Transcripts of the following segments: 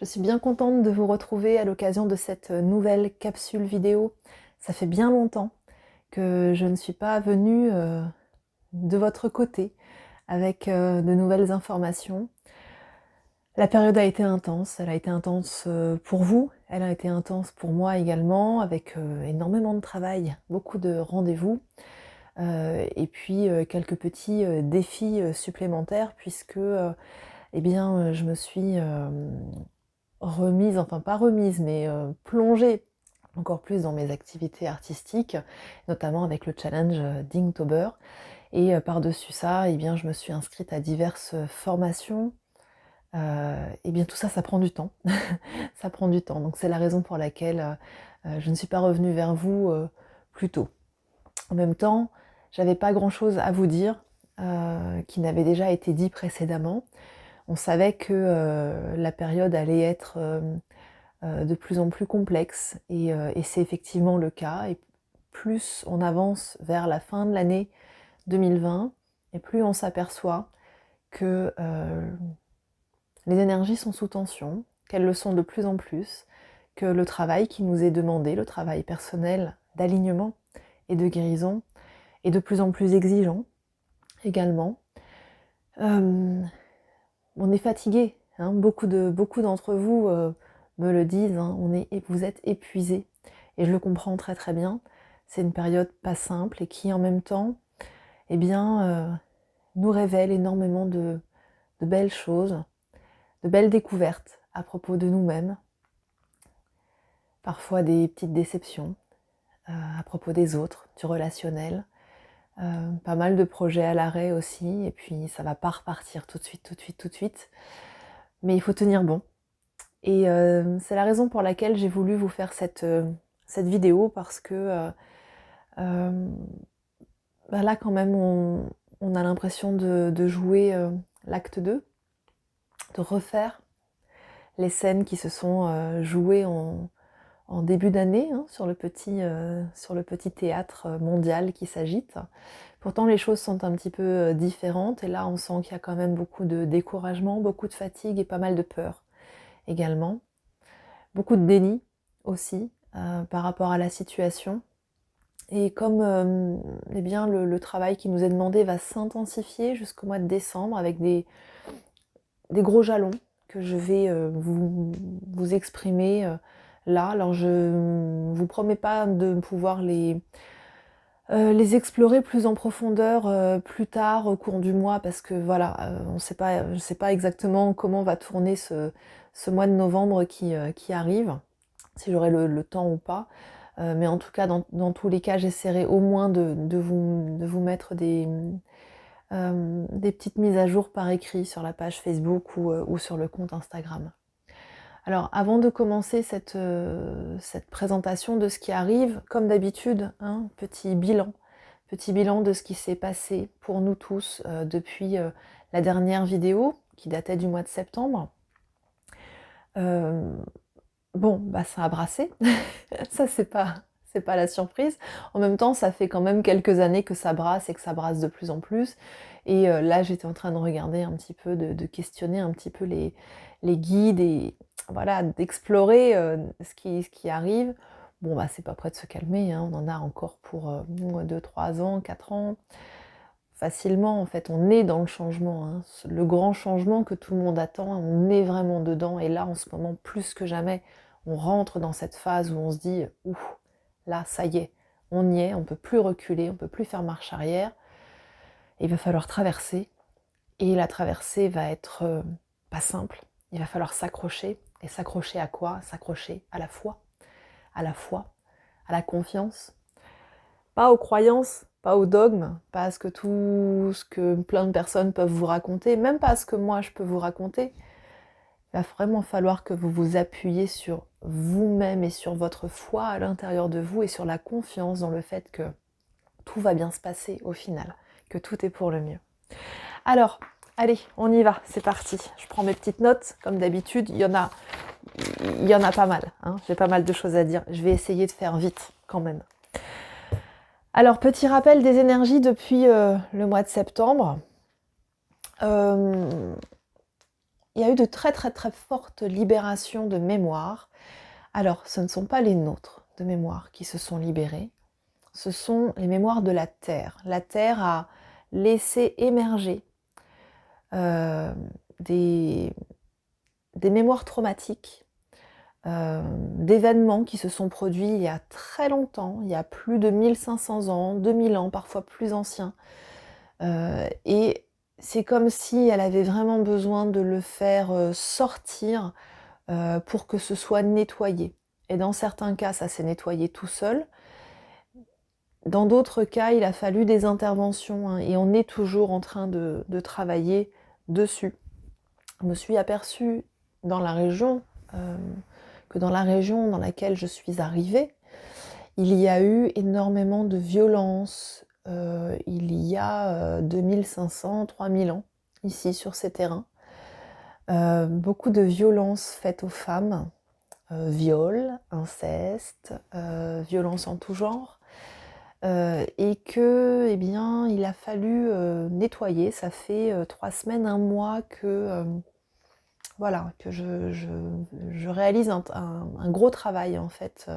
Je suis bien contente de vous retrouver à l'occasion de cette nouvelle capsule vidéo. Ça fait bien longtemps que je ne suis pas venue de votre côté avec de nouvelles informations. La période a été intense, elle a été intense pour vous, elle a été intense pour moi également, avec énormément de travail, beaucoup de rendez-vous, et puis quelques petits défis supplémentaires puisque eh bien, je me suis remise, enfin pas remise, mais plongée encore plus dans mes activités artistiques, notamment avec le challenge d'Inktober. Et par-dessus ça, eh bien, je me suis inscrite à diverses formations. Et bien tout ça, ça prend du temps. Ça prend du temps. Donc c'est la raison pour laquelle je ne suis pas revenue vers vous plus tôt. En même temps, j'avais pas grand-chose à vous dire qui n'avait déjà été dit précédemment. On savait que la période allait être de plus en plus complexe et c'est effectivement le cas. Et plus on avance vers la fin de l'année 2020 et plus on s'aperçoit que les énergies sont sous tension, qu'elles le sont de plus en plus, que le travail qui nous est demandé, le travail personnel d'alignement et de guérison, est de plus en plus exigeant également. On est fatigué, hein, beaucoup d'entre vous me le disent, hein, vous êtes épuisés. Et je le comprends très très bien. C'est une période pas simple et qui en même temps, eh bien, nous révèle énormément de belles choses, de belles découvertes à propos de nous-mêmes, parfois des petites déceptions à propos des autres, du relationnel, pas mal de projets à l'arrêt aussi, et puis ça va pas repartir tout de suite, tout de suite, tout de suite. Mais il faut tenir bon. Et c'est la raison pour laquelle j'ai voulu vous faire cette vidéo, parce que bah là quand même on a l'impression de jouer l'acte 2, de refaire les scènes qui se sont jouées en début d'année, hein, sur le petit théâtre mondial qui s'agite. Pourtant les choses sont un petit peu différentes, et là on sent qu'il y a quand même beaucoup de découragement, beaucoup de fatigue et pas mal de peur également. Beaucoup de déni aussi par rapport à la situation. Et comme eh bien, le travail qui nous est demandé va s'intensifier jusqu'au mois de décembre avec des gros jalons que je vais vous exprimer là. Alors je ne vous promets pas de pouvoir les explorer plus en profondeur plus tard au cours du mois, parce que voilà, je ne sais pas exactement comment va tourner ce mois de novembre qui arrive, si j'aurai le temps ou pas. Mais en tout cas, dans tous les cas, j'essaierai au moins de vous mettre des petites mises à jour par écrit sur la page Facebook ou sur le compte Instagram. Alors, avant de commencer cette présentation de ce qui arrive, comme d'habitude, hein, petit bilan de ce qui s'est passé pour nous tous depuis la dernière vidéo, qui datait du mois de septembre. Bon, bah ça a brassé, ça c'est pas la surprise. En même temps, ça fait quand même quelques années que ça brasse et que ça brasse de plus en plus. Et là, j'étais en train de regarder un petit peu, de questionner un petit peu les guides et voilà, d'explorer ce qui arrive. Bon, bah c'est pas prêt de se calmer, hein. On en a encore pour 2, 3 ans, 4 ans. Facilement, en fait, on est dans le changement, hein. Le grand changement que tout le monde attend, on est vraiment dedans. Et là, en ce moment, plus que jamais, on rentre dans cette phase où on se dit « Ouf, là, ça y est, on y est, on ne peut plus reculer, on ne peut plus faire marche arrière. » Il va falloir traverser. Et la traversée va être pas simple. Il va falloir s'accrocher. Et s'accrocher à quoi? S'accrocher à la foi, à la confiance. Pas aux croyances, pas aux dogmes, pas à tout ce que plein de personnes peuvent vous raconter, même pas à ce que moi je peux vous raconter. Il va vraiment falloir que vous vous appuyiez sur vous-même et sur votre foi à l'intérieur de vous et sur la confiance dans le fait que tout va bien se passer au final, que tout est pour le mieux. Alors, allez, on y va, c'est parti. Je prends mes petites notes, comme d'habitude, il y en a pas mal, hein. J'ai pas mal de choses à dire. Je vais essayer de faire vite quand même. Alors, petit rappel des énergies depuis le mois de septembre. il y a eu de très très très fortes libérations de mémoire. Alors, ce ne sont pas les nôtres de mémoire qui se sont libérées, ce sont les mémoires de la Terre. La Terre a laissé émerger des mémoires traumatiques, d'événements qui se sont produits il y a très longtemps, il y a plus de 1500 ans, 2000 ans, parfois plus anciens. Et c'est comme si elle avait vraiment besoin de le faire sortir pour que ce soit nettoyé. Et dans certains cas, ça s'est nettoyé tout seul. Dans d'autres cas, il a fallu des interventions, hein, et on est toujours en train de travailler dessus. Je me suis aperçue dans la région, que dans la région dans laquelle je suis arrivée, il y a eu énormément de violences, il y a 2500, 3000 ans, ici sur ces terrains. Beaucoup de violences faites aux femmes, viols, inceste, violences en tout genre. Et que, eh bien, il a fallu nettoyer. Ça fait 3 semaines, 1 mois que, voilà, que je réalise un gros travail en fait.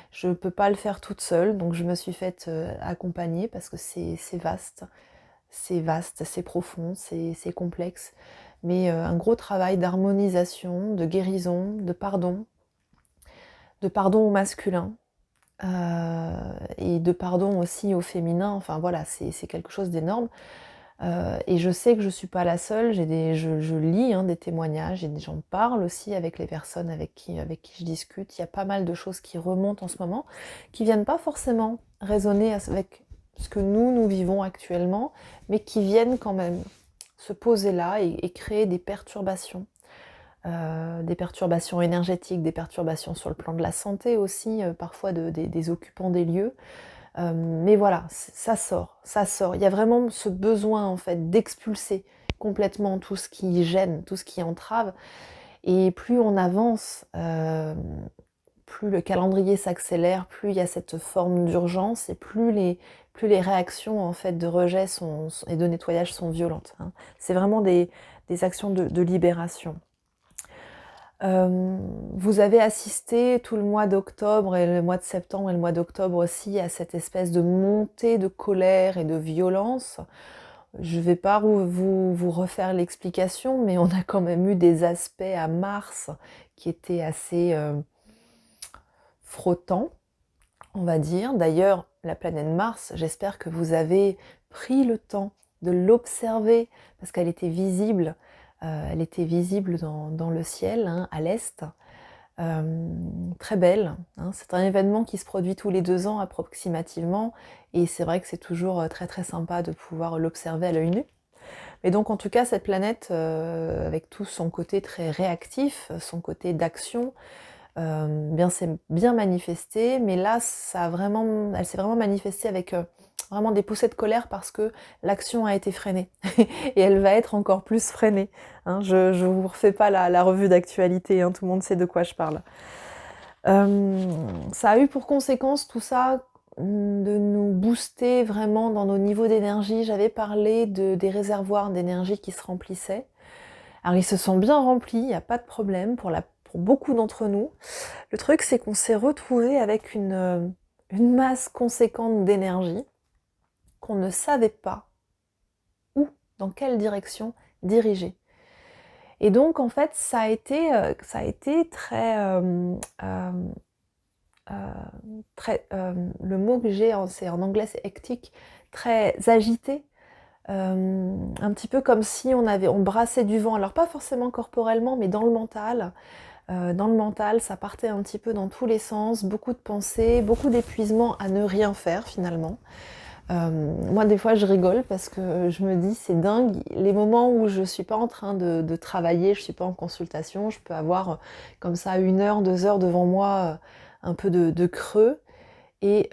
Je ne peux pas le faire toute seule, donc je me suis faite accompagner parce que c'est vaste, c'est profond, c'est complexe. Mais un gros travail d'harmonisation, de guérison, de pardon au masculin, et de pardon aussi au féminin. Enfin voilà, c'est quelque chose d'énorme. Et je sais que je ne suis pas la seule, je lis des témoignages, et j'en parle aussi avec les personnes avec qui je discute. Il y a pas mal de choses qui remontent en ce moment, qui viennent pas forcément résonner avec ce que nous vivons actuellement, mais qui viennent quand même se poser là et créer des perturbations énergétiques, des perturbations sur le plan de la santé aussi, parfois des occupants des lieux. Mais voilà, ça sort, ça sort. Il y a vraiment ce besoin en fait d'expulser complètement tout ce qui gêne, tout ce qui entrave. Et plus on avance, plus le calendrier s'accélère, plus il y a cette forme d'urgence et plus les réactions en fait de rejet et de nettoyage sont violentes, hein. C'est vraiment des actions de libération. Vous avez assisté tout le mois d'octobre et le mois de septembre et le mois d'octobre aussi à cette espèce de montée de colère et de violence. Je ne vais pas vous refaire l'explication, mais on a quand même eu des aspects à Mars qui étaient assez frottants, on va dire. D'ailleurs, la planète Mars, j'espère que vous avez pris le temps de l'observer parce qu'elle était visible. Elle était visible dans le ciel, hein, à l'est. Très belle, hein. C'est un événement qui se produit tous les 2 ans approximativement, et c'est vrai que c'est toujours très très sympa de pouvoir l'observer à l'œil nu. Mais donc en tout cas cette planète, avec tout son côté très réactif, son côté d'action, bien s'est bien manifestée, mais là elle s'est vraiment manifestée avec vraiment des poussées de colère parce que l'action a été freinée et elle va être encore plus freinée, hein. Je vous refais pas la revue d'actualité, hein, tout le monde sait de quoi je parle. Ça a eu pour conséquence tout ça de nous booster vraiment dans nos niveaux d'énergie. J'avais parlé des réservoirs d'énergie qui se remplissaient. Alors ils se sont bien remplis, il n'y a pas de problème pour beaucoup d'entre nous. Le truc, c'est qu'on s'est retrouvé avec une masse conséquente d'énergie qu'on ne savait pas où, dans quelle direction diriger. Et donc, en fait, ça a été très, le mot que j'ai, c'est en anglais, c'est hectique, très agité. Un petit peu comme si on brassait du vent. Alors pas forcément corporellement, mais dans le mental. Dans le mental, ça partait un petit peu dans tous les sens, beaucoup de pensées, beaucoup d'épuisement à ne rien faire finalement. Moi des fois je rigole parce que je me dis c'est dingue, les moments où je suis pas en train de travailler, je suis pas en consultation, je peux avoir comme ça 1 heure, 2 heures devant moi, un peu de creux, et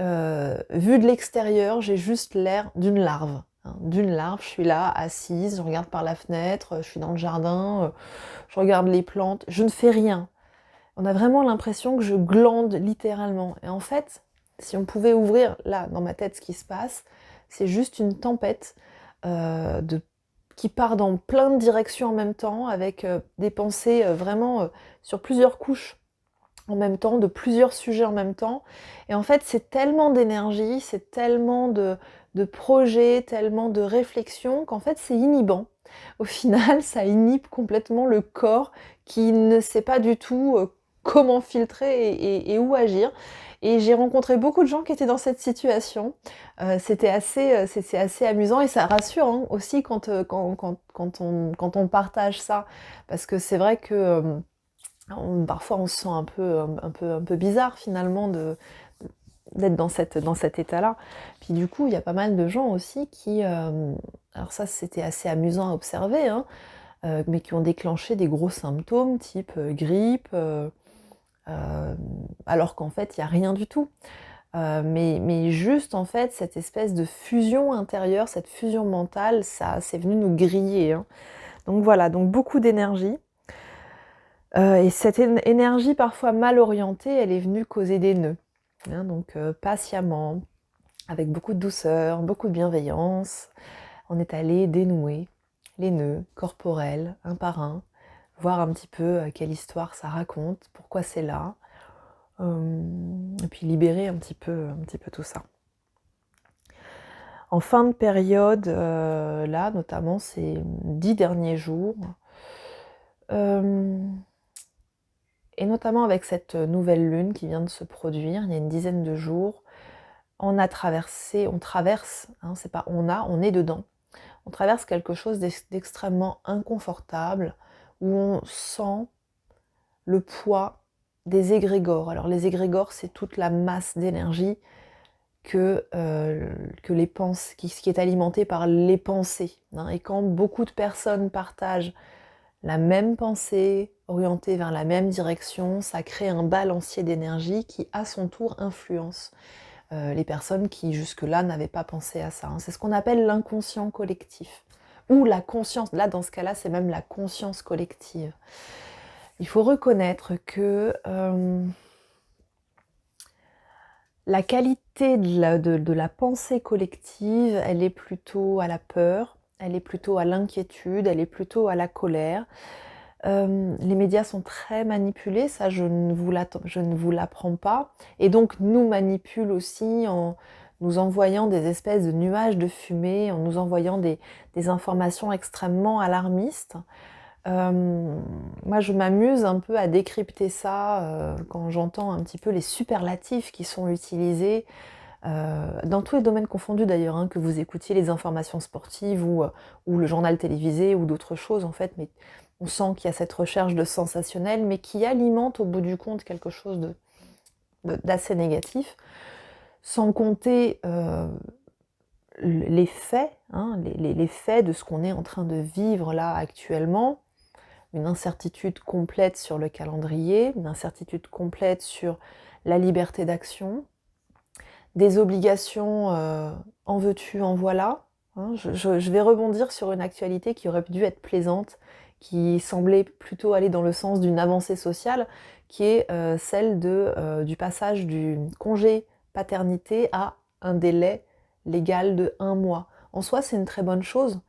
vu de l'extérieur, j'ai juste l'air d'une larve, hein, d'une larve. Je suis là, assise, je regarde par la fenêtre, je suis dans le jardin, je regarde les plantes, je ne fais rien. On a vraiment l'impression que je glande littéralement. Et en fait, si on pouvait ouvrir là, dans ma tête, ce qui se passe, c'est juste une tempête qui part dans plein de directions en même temps, avec des pensées vraiment sur plusieurs couches en même temps, de plusieurs sujets en même temps. Et en fait, c'est tellement d'énergie, c'est tellement de projets, tellement de réflexions, qu'en fait, c'est inhibant. Au final, ça inhibe complètement le corps qui ne sait pas du tout comment filtrer et où agir. Et j'ai rencontré beaucoup de gens qui étaient dans cette situation. C'est assez amusant et ça rassure hein, aussi quand on partage ça. Parce que c'est vrai que parfois on se sent un peu bizarre finalement d'être dans cet état-là. Puis du coup, il y a pas mal de gens aussi qui, alors ça c'était assez amusant à observer, hein, mais qui ont déclenché des gros symptômes type grippe, alors qu'en fait il n'y a rien du tout. Mais juste en fait cette espèce de fusion intérieure, cette fusion mentale, ça c'est venu nous griller. Hein. Donc voilà, donc beaucoup d'énergie. Et cette énergie parfois mal orientée, elle est venue causer des nœuds. Hein, donc patiemment, avec beaucoup de douceur, beaucoup de bienveillance, on est allé dénouer les nœuds corporels, un par un, voir un petit peu quelle histoire ça raconte, pourquoi c'est là, et puis libérer un petit peu tout ça. En fin de période, là notamment ces 10 derniers jours, et notamment avec cette nouvelle lune qui vient de se produire, il y a une dizaine de jours, on traverse, hein, c'est pas on est dedans, on traverse quelque chose d'extrêmement inconfortable, où on sent le poids des égrégores. Alors les égrégores, c'est toute la masse d'énergie que les pensées, qui est alimentée par les pensées. Hein. Et quand beaucoup de personnes partagent la même pensée, orientée vers la même direction, ça crée un balancier d'énergie qui, à son tour, influence les personnes qui, jusque-là, n'avaient pas pensé à ça. Hein. C'est ce qu'on appelle l'inconscient collectif. Ou la conscience, là, dans ce cas-là, c'est même la conscience collective. Il faut reconnaître que la qualité de la pensée collective, elle est plutôt à la peur, elle est plutôt à l'inquiétude, elle est plutôt à la colère. Les médias sont très manipulés, ça je ne vous l'apprends pas, et donc nous manipulent aussi en nous envoyant des espèces de nuages de fumée, en nous envoyant des informations extrêmement alarmistes. Moi je m'amuse un peu à décrypter ça quand j'entends un petit peu les superlatifs qui sont utilisés, dans tous les domaines confondus d'ailleurs, hein, que vous écoutiez les informations sportives ou le journal télévisé ou d'autres choses en fait, mais on sent qu'il y a cette recherche de sensationnel, mais qui alimente au bout du compte quelque chose d'assez négatif, sans compter les faits, hein, les faits de ce qu'on est en train de vivre là actuellement, une incertitude complète sur le calendrier, une incertitude complète sur la liberté d'action, des obligations en veux-tu, en voilà. Hein, je vais rebondir sur une actualité qui aurait dû être plaisante, qui semblait plutôt aller dans le sens d'une avancée sociale, qui est celle du passage du congé paternité à un délai légal de 1 mois. En soi, c'est une très bonne chose.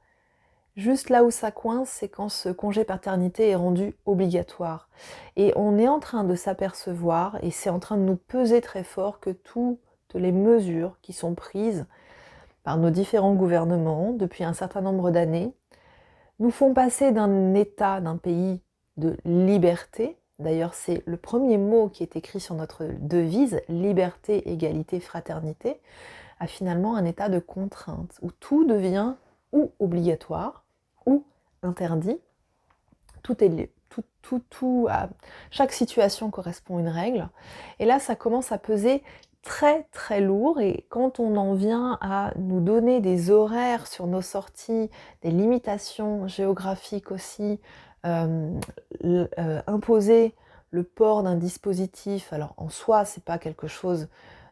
Juste là où ça coince, c'est quand ce congé paternité est rendu obligatoire. Et on est en train de s'apercevoir, et c'est en train de nous peser très fort, que toutes les mesures qui sont prises par nos différents gouvernements depuis un certain nombre d'années nous font passer d'un état, d'un pays de liberté, d'ailleurs c'est le premier mot qui est écrit sur notre devise, liberté, égalité, fraternité, à finalement un état de contrainte, où tout devient ou obligatoire, ou interdit, chaque situation correspond à une règle, et là ça commence à peser très très lourd, et quand on en vient à nous donner des horaires sur nos sorties, des limitations géographiques aussi, imposer le port d'un dispositif, alors en soi c'est pas quelque chose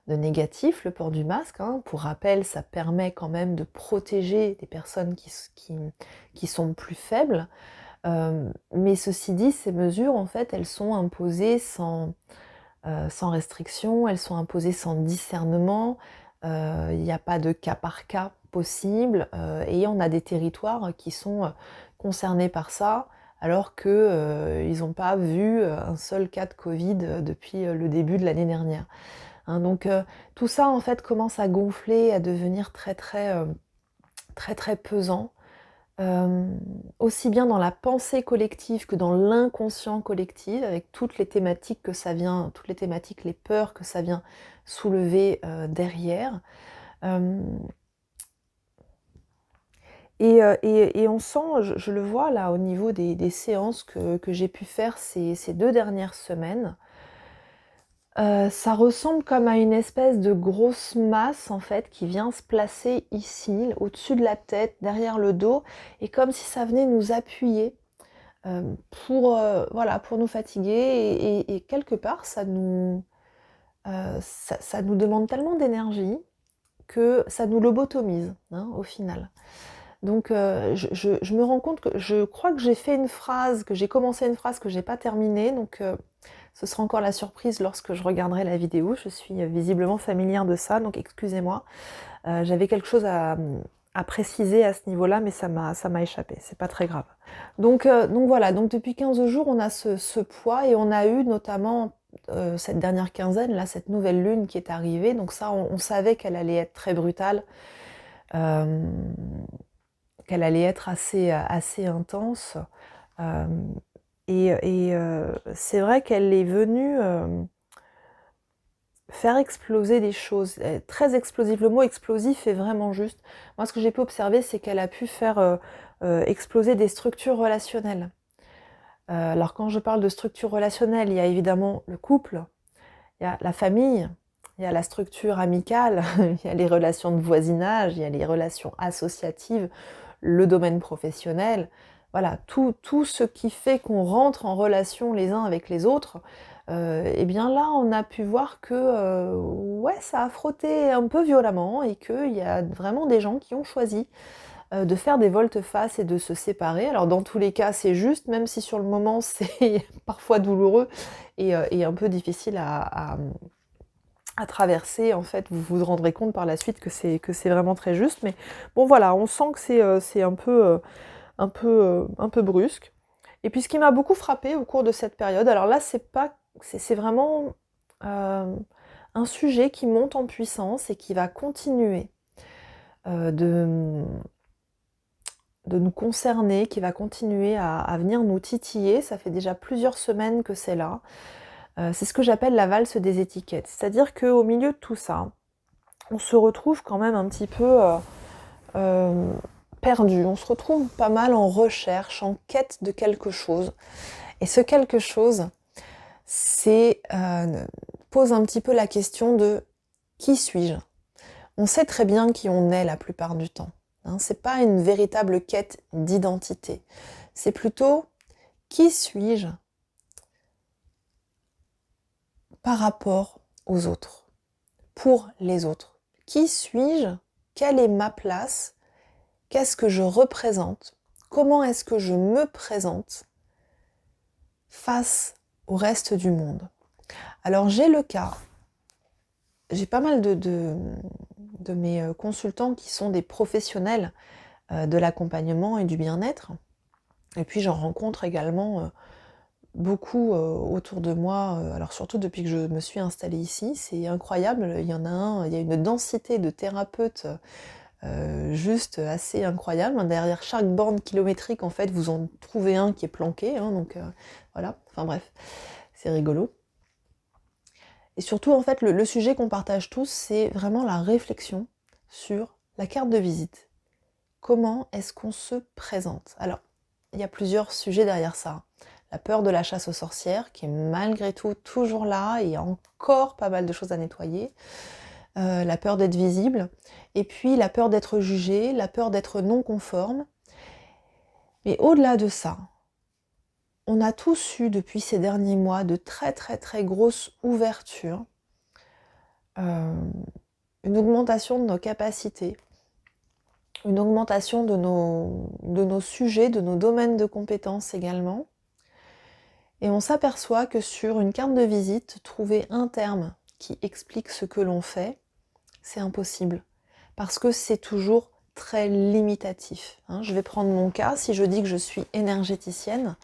de négatif, le port du masque, hein. Pour rappel, ça permet quand même de protéger des personnes qui sont plus faibles, mais ceci dit, ces mesures en fait, elles sont imposées sans restriction, elles sont imposées sans discernement, il n'y a pas de cas par cas possible, et on a des territoires qui sont concernés par ça, alors qu'ils n'ont pas vu un seul cas de Covid depuis le début de l'année dernière. Hein, donc tout ça en fait commence à gonfler, à devenir très pesant, aussi bien dans la pensée collective que dans l'inconscient collectif, avec toutes les thématiques que ça vient, toutes les thématiques, les peurs que ça vient soulever derrière. Et on sent, je le vois là au niveau des séances que j'ai pu faire ces 2 dernières semaines. Ça ressemble comme à une espèce de grosse masse en fait qui vient se placer ici, au-dessus de la tête, derrière le dos, et comme si ça venait nous appuyer, voilà, pour nous fatiguer, et quelque part ça nous demande tellement d'énergie que ça nous lobotomise, hein, au final. Donc je me rends compte que je crois que j'ai fait une phrase, que j'ai commencé une phrase que j'ai pas terminée, donc ce sera encore la surprise lorsque je regarderai la vidéo. Je suis visiblement familière de ça, donc excusez-moi. J'avais quelque chose à préciser à ce niveau-là, mais ça m'a échappé, c'est pas très grave. Donc voilà, donc depuis 15 jours, on a ce poids, et on a eu notamment cette dernière quinzaine, là, cette nouvelle lune qui est arrivée, donc ça, on savait qu'elle allait être très brutale. Qu'elle allait être assez intense. C'est vrai qu'elle est venue faire exploser des choses, très explosif. Le mot explosif est vraiment juste. Moi, ce que j'ai pu observer, c'est qu'elle a pu faire exploser des structures relationnelles. Alors, quand je parle de structures relationnelles, il y a évidemment le couple, il y a la famille, il y a la structure amicale, il y a les relations de voisinage, il y a les relations associatives, le domaine professionnel, voilà, tout ce qui fait qu'on rentre en relation les uns avec les autres, et bien là, on a pu voir que ouais, ça a frotté un peu violemment, et qu'il y a vraiment des gens qui ont choisi de faire des volte-face et de se séparer. Alors dans tous les cas, c'est juste, même si sur le moment, c'est parfois douloureux et un peu difficile à traverser. En fait, vous vous rendrez compte par la suite que c'est vraiment très juste. Mais bon, voilà, on sent que c'est un peu brusque. Et puis ce qui m'a beaucoup frappé au cours de cette période, alors là, c'est vraiment un sujet qui monte en puissance et qui va continuer de nous concerner, qui va continuer à venir nous titiller. Ça fait déjà plusieurs semaines que c'est là. C'est ce que j'appelle la valse des étiquettes. C'est-à-dire qu'au milieu de tout ça, on se retrouve quand même un petit peu perdu. On se retrouve pas mal en recherche, en quête de quelque chose. Et ce quelque chose, pose un petit peu la question de qui suis-je ? On sait très bien qui on est la plupart du temps. Hein, c'est pas une véritable quête d'identité. C'est plutôt qui suis-je par rapport aux autres, pour les autres. Qui suis-je ? Quelle est ma place ? Qu'est-ce que je représente ? Comment est-ce que je me présente face au reste du monde ? Alors j'ai le cas, j'ai pas mal de mes consultants qui sont des professionnels de l'accompagnement et du bien-être. Et puis j'en rencontre également beaucoup autour de moi, alors surtout depuis que je me suis installée ici, c'est incroyable, il y a une densité de thérapeutes juste assez incroyable. Derrière chaque borne kilométrique, en fait, vous en trouvez un qui est planqué, hein, donc voilà, enfin bref, c'est rigolo. Et surtout, en fait, le sujet qu'on partage tous, c'est vraiment la réflexion sur la carte de visite. Comment est-ce qu'on se présente ? Alors, il y a plusieurs sujets derrière ça. La peur de la chasse aux sorcières, qui est malgré tout toujours là, et il y a encore pas mal de choses à nettoyer. La peur d'être visible, et puis la peur d'être jugé, la peur d'être non conforme. Mais au-delà de ça, on a tous eu depuis ces derniers mois de très grosses ouvertures, une augmentation de nos capacités, une augmentation de nos sujets, de nos domaines de compétences également. Et on s'aperçoit que sur une carte de visite, trouver un terme qui explique ce que l'on fait, c'est impossible. Parce que c'est toujours très limitatif. Je vais prendre mon cas, si je dis que je suis énergéticienne,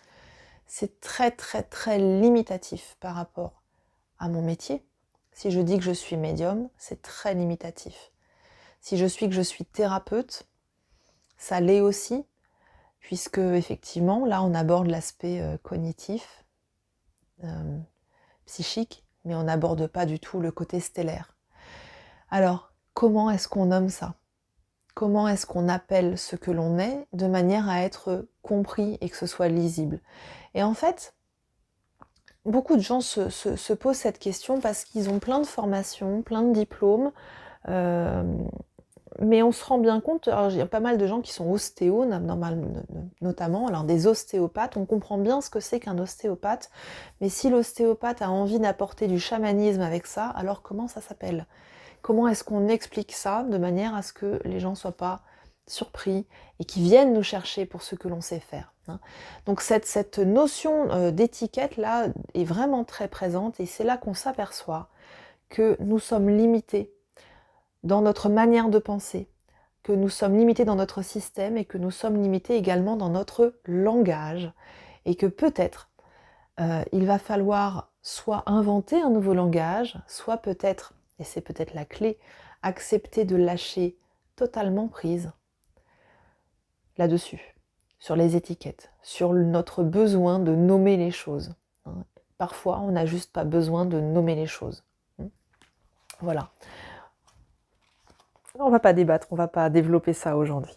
c'est très très très limitatif par rapport à mon métier. Si je dis que je suis médium, c'est très limitatif. Si je suis thérapeute, ça l'est aussi, puisque effectivement, là on aborde l'aspect cognitif, psychique, mais on n'aborde pas du tout le côté stellaire. Alors, comment est-ce qu'on nomme ça? Comment est-ce qu'on appelle ce que l'on est de manière à être compris et que ce soit lisible? Et en fait, beaucoup de gens se posent cette question parce qu'ils ont plein de formations, plein de diplômes, mais on se rend bien compte, alors il y a pas mal de gens qui sont ostéos, notamment, alors des ostéopathes, on comprend bien ce que c'est qu'un ostéopathe, mais si l'ostéopathe a envie d'apporter du chamanisme avec ça, alors comment ça s'appelle? Comment est-ce qu'on explique ça de manière à ce que les gens ne soient pas surpris et qu'ils viennent nous chercher pour ce que l'on sait faire, Donc cette notion d'étiquette là est vraiment très présente et c'est là qu'on s'aperçoit que nous sommes limités dans notre manière de penser, que nous sommes limités dans notre système et que nous sommes limités également dans notre langage et que peut-être il va falloir soit inventer un nouveau langage, soit peut-être, et c'est peut-être la clé, accepter de lâcher totalement prise là-dessus, sur les étiquettes, sur notre besoin de nommer les choses. Parfois, on n'a juste pas besoin de nommer les choses. Voilà. On va pas débattre, on va pas développer ça aujourd'hui.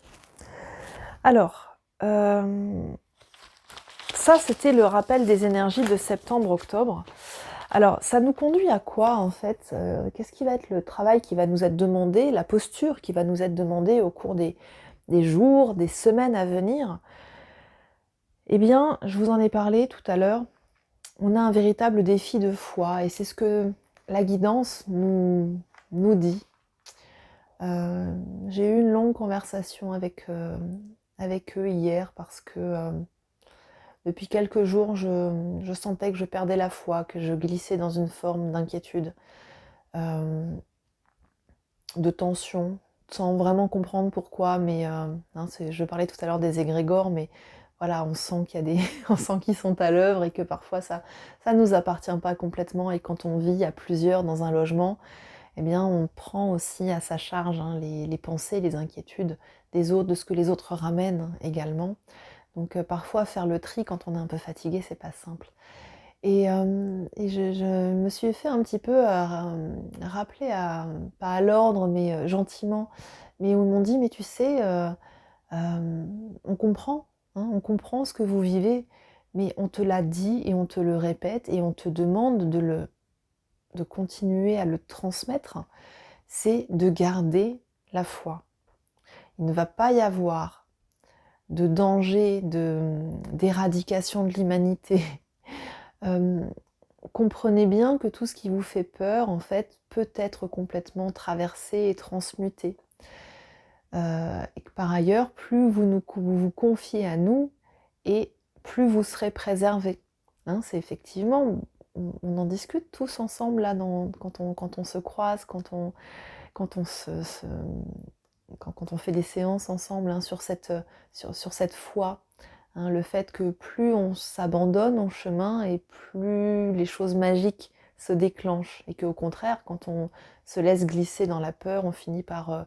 Alors, ça c'était le rappel des énergies de septembre-octobre. Alors, ça nous conduit à quoi en fait? Qu'est-ce qui va être le travail qui va nous être demandé, la posture qui va nous être demandée au cours des jours, des semaines à venir? Eh bien, je vous en ai parlé tout à l'heure, on a un véritable défi de foi et c'est ce que la guidance nous dit. J'ai eu une longue conversation avec eux hier parce que depuis quelques jours, je sentais que je perdais la foi, que je glissais dans une forme d'inquiétude, de tension, sans vraiment comprendre pourquoi, mais je parlais tout à l'heure des égrégores, mais voilà, on sent qu'il y a on sent qu'ils sont à l'œuvre et que parfois ça nous appartient pas complètement et quand on vit à plusieurs dans un logement, eh bien on prend aussi à sa charge les pensées, les inquiétudes des autres, de ce que les autres ramènent également. Donc parfois faire le tri quand on est un peu fatigué, c'est pas simple. Et je me suis fait un petit peu rappeler pas à l'ordre, mais gentiment, mais où ils m'ont dit: «Mais tu sais, on comprend, on comprend ce que vous vivez, mais on te l'a dit et on te le répète et on te demande de continuer à le transmettre, c'est de garder la foi. Il ne va pas y avoir de danger, d'éradication de l'humanité. Comprenez bien que tout ce qui vous fait peur, en fait, peut être complètement traversé et transmuté. Et que par ailleurs, plus vous vous confiez à nous, et plus vous serez préservés. C'est effectivement, on en discute tous ensemble là, quand on se croise, quand on quand on fait des séances ensemble sur cette foi. Le fait que plus on s'abandonne en chemin et plus les choses magiques se déclenchent. Et qu'au contraire, quand on se laisse glisser dans la peur, on finit par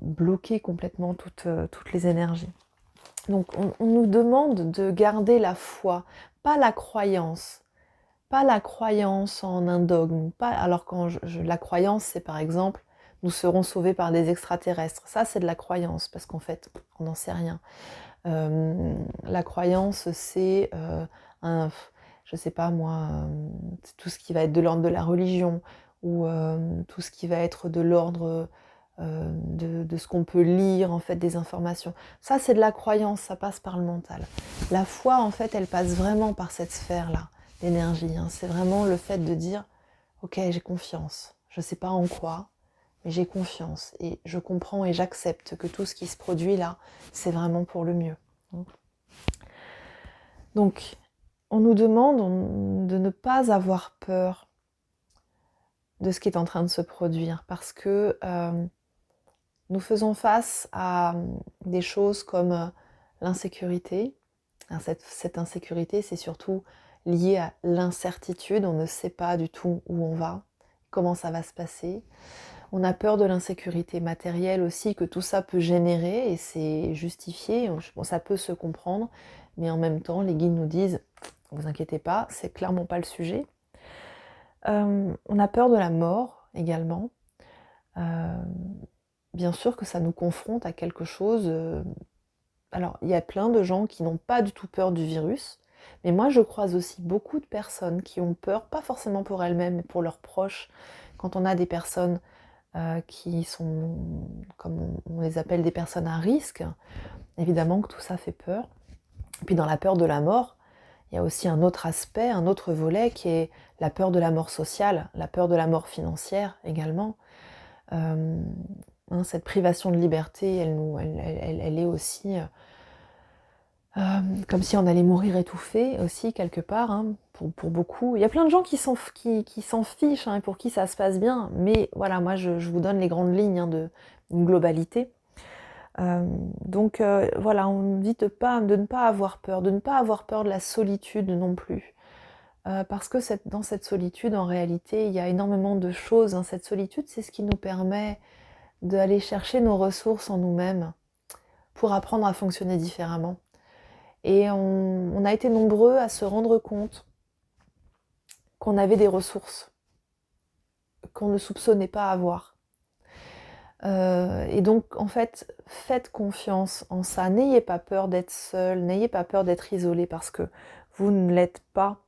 bloquer complètement toutes les énergies. Donc on nous demande de garder la foi, pas la croyance. Pas la croyance en un dogme. Alors quand la croyance, c'est par exemple, nous serons sauvés par des extraterrestres. Ça, c'est de la croyance, parce qu'en fait, on n'en sait rien. La croyance, c'est je sais pas moi, tout ce qui va être de l'ordre de la religion, ou tout ce qui va être de l'ordre de ce qu'on peut lire, en fait, des informations. Ça, c'est de la croyance, ça passe par le mental. La foi, en fait, elle passe vraiment par cette sphère-là d'énergie. C'est vraiment le fait de dire, ok, j'ai confiance. Je sais pas en quoi, mais j'ai confiance et je comprends et j'accepte que tout ce qui se produit là, c'est vraiment pour le mieux. Donc, on nous demande de ne pas avoir peur de ce qui est en train de se produire, parce que nous faisons face à des choses comme l'insécurité. Cette insécurité, c'est surtout lié à l'incertitude. On ne sait pas du tout où on va, comment ça va se passer. On a peur de l'insécurité matérielle aussi, que tout ça peut générer, et c'est justifié. Bon, ça peut se comprendre, mais en même temps, les guides nous disent « vous inquiétez pas, c'est clairement pas le sujet ». On a peur de la mort également. Bien sûr que ça nous confronte à quelque chose. Alors, il y a plein de gens qui n'ont pas du tout peur du virus, mais moi je croise aussi beaucoup de personnes qui ont peur, pas forcément pour elles-mêmes, mais pour leurs proches. Quand on a des personnes qui sont, comme on les appelle, des personnes à risque, évidemment que tout ça fait peur. Et puis dans la peur de la mort, il y a aussi un autre aspect, un autre volet qui est la peur de la mort sociale, la peur de la mort financière également. Cette privation de liberté, elle est aussi comme si on allait mourir étouffé aussi quelque part, hein, pour beaucoup. Il y a plein de gens qui s'en fichent, hein, et pour qui ça se passe bien, mais voilà, moi je vous donne les grandes lignes, hein, d'une globalité. Donc voilà, on nous dit de ne pas avoir peur, de ne pas avoir peur de la solitude non plus. Parce que dans cette solitude, en réalité, il y a énormément de choses, hein. Cette solitude, c'est ce qui nous permet d'aller chercher nos ressources en nous-mêmes pour apprendre à fonctionner différemment. Et on a été nombreux à se rendre compte qu'on avait des ressources qu'on ne soupçonnait pas avoir. Et donc, en fait, faites confiance en ça. N'ayez pas peur d'être seul, n'ayez pas peur d'être isolé parce que vous ne l'êtes pas.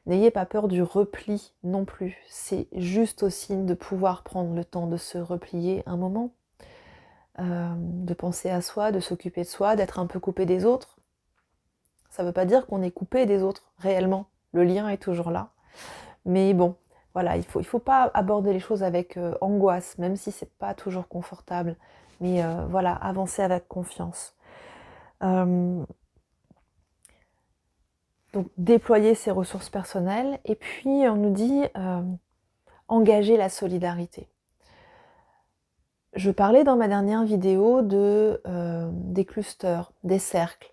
N'ayez pas peur du repli non plus. C'est juste aussi de pouvoir prendre le temps de se replier un moment, de penser à soi, de s'occuper de soi, d'être un peu coupé des autres. Ça ne veut pas dire qu'on est coupé des autres, réellement. Le lien est toujours là. Mais bon, voilà, il faut pas aborder les choses avec angoisse, même si c'est pas toujours confortable. Mais voilà, avancer avec confiance. Donc déployer ses ressources personnelles. Et puis on nous dit engager la solidarité. Je parlais dans ma dernière vidéo des clusters, des cercles,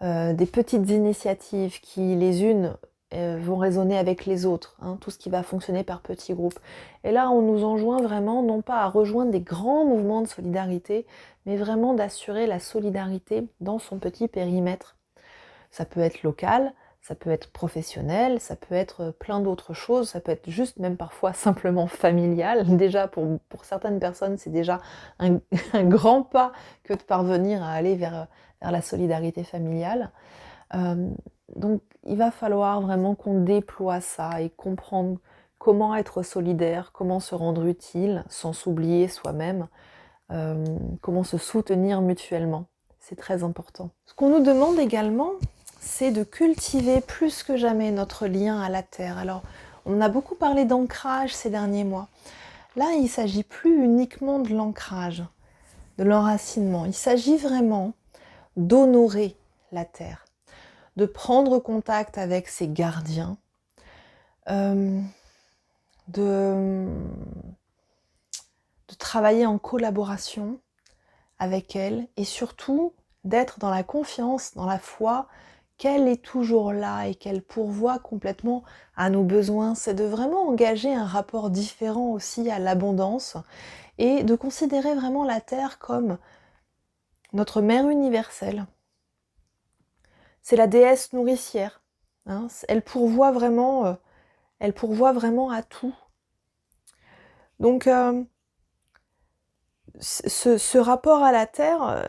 des petites initiatives qui, les unes, vont résonner avec les autres, hein, tout ce qui va fonctionner par petits groupes. Et là, on nous enjoint vraiment, non pas à rejoindre des grands mouvements de solidarité, mais vraiment d'assurer la solidarité dans son petit périmètre. Ça peut être local, ça peut être professionnel, ça peut être plein d'autres choses, ça peut être juste même parfois simplement familial. Déjà, pour certaines personnes, c'est déjà un grand pas que de parvenir à aller vers la solidarité familiale. Donc, il va falloir vraiment qu'on déploie ça et comprendre comment être solidaire, comment se rendre utile sans s'oublier soi-même, comment se soutenir mutuellement. C'est très important. Ce qu'on nous demande également, c'est de cultiver plus que jamais notre lien à la Terre. Alors, on a beaucoup parlé d'ancrage ces derniers mois. Là, il ne s'agit plus uniquement de l'ancrage, de l'enracinement. Il s'agit vraiment d'honorer la Terre, de prendre contact avec ses gardiens, de travailler en collaboration avec elle et surtout d'être dans la confiance, dans la foi qu'elle est toujours là et qu'elle pourvoit complètement à nos besoins. C'est de vraiment engager un rapport différent aussi à l'abondance et de considérer vraiment la Terre comme notre mère universelle. C'est la déesse nourricière, hein. Elle pourvoit vraiment à tout. Donc ce rapport à la Terre,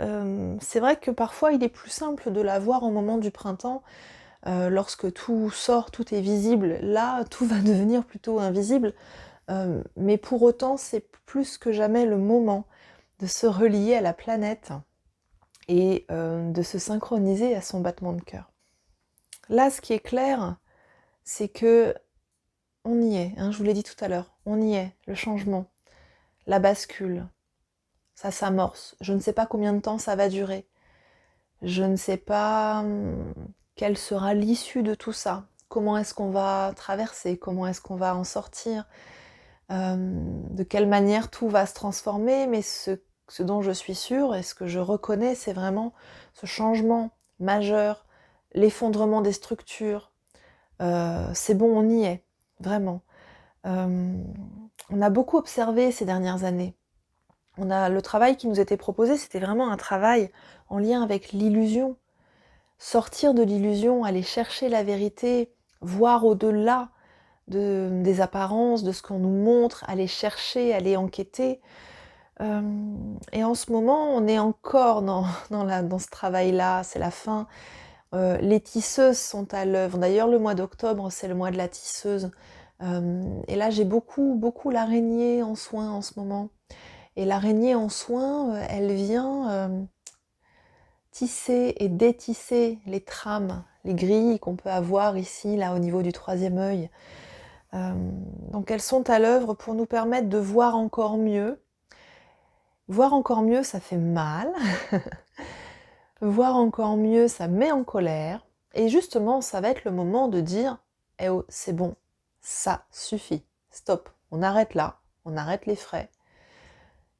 c'est vrai que parfois il est plus simple de la voir au moment du printemps, lorsque tout sort, tout est visible. Là, tout va devenir plutôt invisible, mais pour autant, c'est plus que jamais le moment de se relier à la planète et de se synchroniser à son battement de cœur. Là, ce qui est clair, c'est que on y est, hein, je vous l'ai dit tout à l'heure, on y est, le changement, la bascule, ça s'amorce. Je ne sais pas combien de temps ça va durer. Je ne sais pas quelle sera l'issue de tout ça. Comment est-ce qu'on va traverser? Comment est-ce qu'on va en sortir? de quelle manière tout va se transformer, mais ce dont je suis sûre et ce que je reconnais, c'est vraiment ce changement majeur, l'effondrement des structures. C'est bon, on y est, vraiment. On a beaucoup observé ces dernières années. Le travail qui nous était proposé, c'était vraiment un travail en lien avec l'illusion. Sortir de l'illusion, aller chercher la vérité, voir au-delà des apparences, de ce qu'on nous montre, aller chercher, aller enquêter. Et en ce moment, on est encore dans ce travail-là, c'est la fin. Les tisseuses sont à l'œuvre. D'ailleurs, le mois d'octobre, c'est le mois de la tisseuse. Et là, j'ai beaucoup l'araignée en soin en ce moment. Et l'araignée en soin, elle vient tisser et détisser les trames, les grilles qu'on peut avoir ici, là, au niveau du troisième œil. Donc elles sont à l'œuvre pour nous permettre de voir encore mieux. Voir encore mieux, ça fait mal. Voir encore mieux, ça met en colère. Et justement, ça va être le moment de dire « Eh oh, c'est bon, ça suffit, stop, on arrête là, on arrête les frais.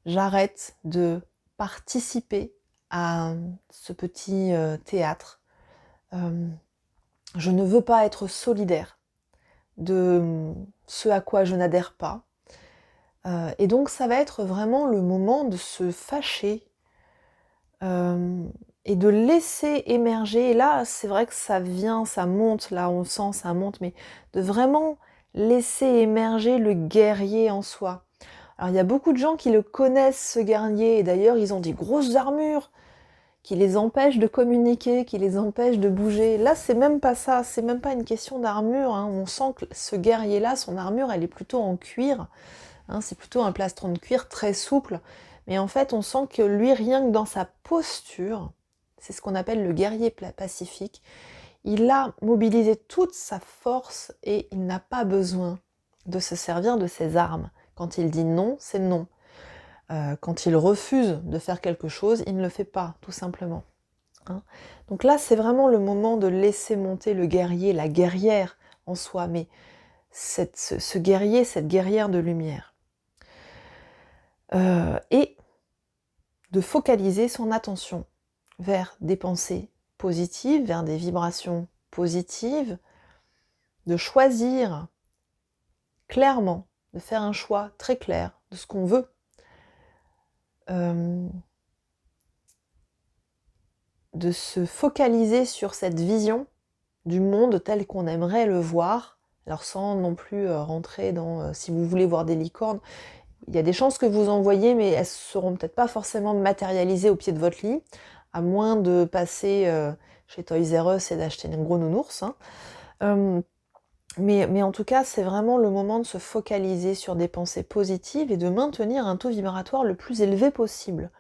J'arrête de participer à ce petit théâtre. Je ne veux pas être solidaire de ce à quoi je n'adhère pas. Et donc ça va être vraiment le moment de se fâcher et de laisser émerger. Et là, c'est vrai que ça vient, ça monte, là on sent ça monte, mais de vraiment laisser émerger le guerrier en soi. Alors il y a beaucoup de gens qui le connaissent, ce guerrier, et d'ailleurs ils ont des grosses armures qui les empêchent de communiquer, qui les empêchent de bouger. Là, c'est même pas ça, c'est même pas une question d'armure, hein. On sent que ce guerrier-là, son armure, elle est plutôt en cuir, hein, c'est plutôt un plastron de cuir très souple, mais en fait, on sent que lui, rien que dans sa posture, c'est ce qu'on appelle le guerrier pacifique, il a mobilisé toute sa force et il n'a pas besoin de se servir de ses armes. Quand il dit non, c'est non. Quand il refuse de faire quelque chose, il ne le fait pas, tout simplement. Hein. Donc là, c'est vraiment le moment de laisser monter le guerrier, la guerrière en soi, mais ce guerrier, cette guerrière de lumière. Et de focaliser son attention vers des pensées positives, vers des vibrations positives, de choisir clairement, de faire un choix très clair de ce qu'on veut. De se focaliser sur cette vision du monde tel qu'on aimerait le voir, alors sans non plus rentrer dans si vous voulez voir des licornes, il y a des chances que vous en voyez, mais elles seront peut-être pas forcément matérialisées au pied de votre lit, à moins de passer chez Toys R Us et d'acheter un gros nounours. Hein. Mais en tout cas, c'est vraiment le moment de se focaliser sur des pensées positives et de maintenir un taux vibratoire le plus élevé possible.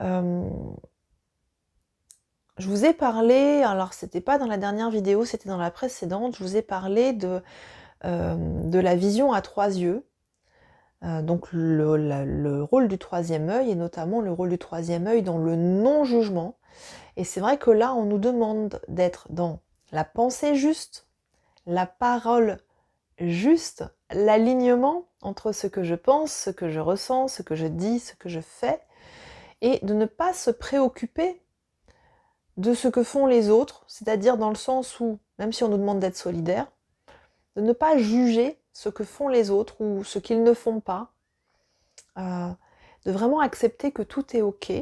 Je vous ai parlé, alors c'était pas dans la dernière vidéo, c'était dans la précédente, je vous ai parlé de la vision à 3 yeux, donc le rôle du troisième œil, et notamment le rôle du troisième œil dans le non-jugement. Et c'est vrai que là, on nous demande d'être dans la pensée juste, la parole juste, l'alignement entre ce que je pense, ce que je ressens, ce que je dis, ce que je fais, et de ne pas se préoccuper de ce que font les autres, c'est-à-dire dans le sens où, même si on nous demande d'être solidaire, de ne pas juger ce que font les autres ou ce qu'ils ne font pas, de vraiment accepter que tout est ok,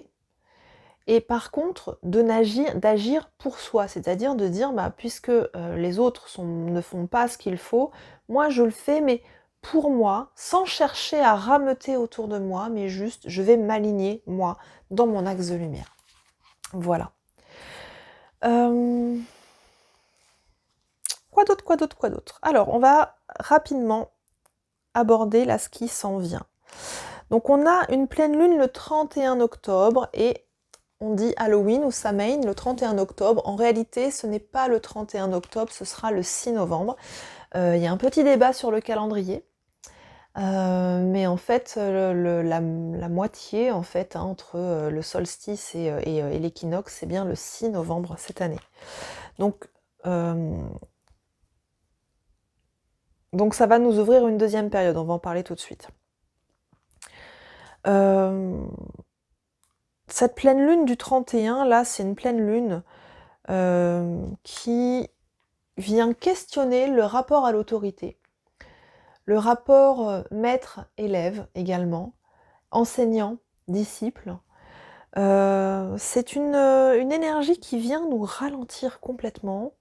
et par contre d'agir pour soi, c'est-à-dire de dire puisque les autres ne font pas ce qu'il faut, moi je le fais, mais pour moi, sans chercher à rameuter autour de moi, mais juste je vais m'aligner, moi, dans mon axe de lumière. Voilà. Quoi d'autre? Alors, on va rapidement aborder là ce qui s'en vient. Donc, on a une pleine lune le 31 octobre et on dit Halloween ou Samhain le 31 octobre. En réalité, ce n'est pas le 31 octobre, ce sera le 6 novembre. Il y a un petit débat sur le calendrier. Mais en fait, la moitié en fait, hein, entre le solstice et l'équinoxe, c'est bien le 6 novembre cette année. Donc, Donc ça va nous ouvrir une deuxième période, on va en parler tout de suite. Cette pleine lune du 31, là, c'est une pleine lune qui vient questionner le rapport à l'autorité, le rapport maître-élève également, enseignant-disciple. C'est une énergie qui vient nous ralentir complètement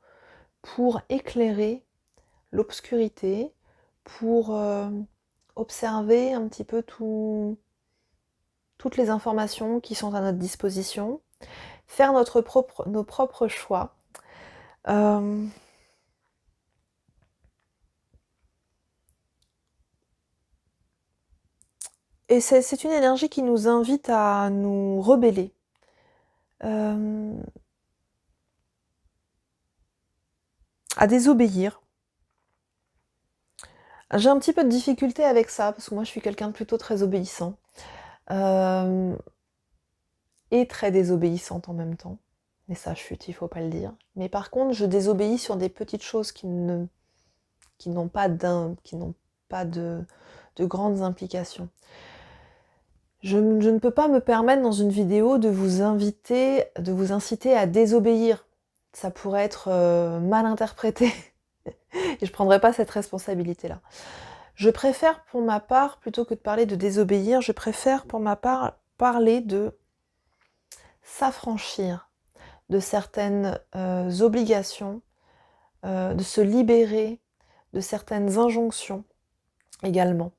pour éclairer l'obscurité, pour observer un petit peu toutes les informations qui sont à notre disposition, faire nos propres choix. Et c'est une énergie qui nous invite à nous rebeller. À désobéir. J'ai un petit peu de difficulté avec ça, parce que moi je suis quelqu'un de plutôt très obéissant. Et très désobéissante en même temps. Mais ça chut, il faut pas le dire. Mais par contre, je désobéis sur des petites choses qui n'ont pas de grandes implications. Je ne peux pas me permettre dans une vidéo de vous inciter à désobéir. Ça pourrait être mal interprété. Et je ne prendrai pas cette responsabilité-là. Je préfère pour ma part, plutôt que de parler de désobéir, je préfère pour ma part parler de s'affranchir de certaines obligations, de se libérer de certaines injonctions également.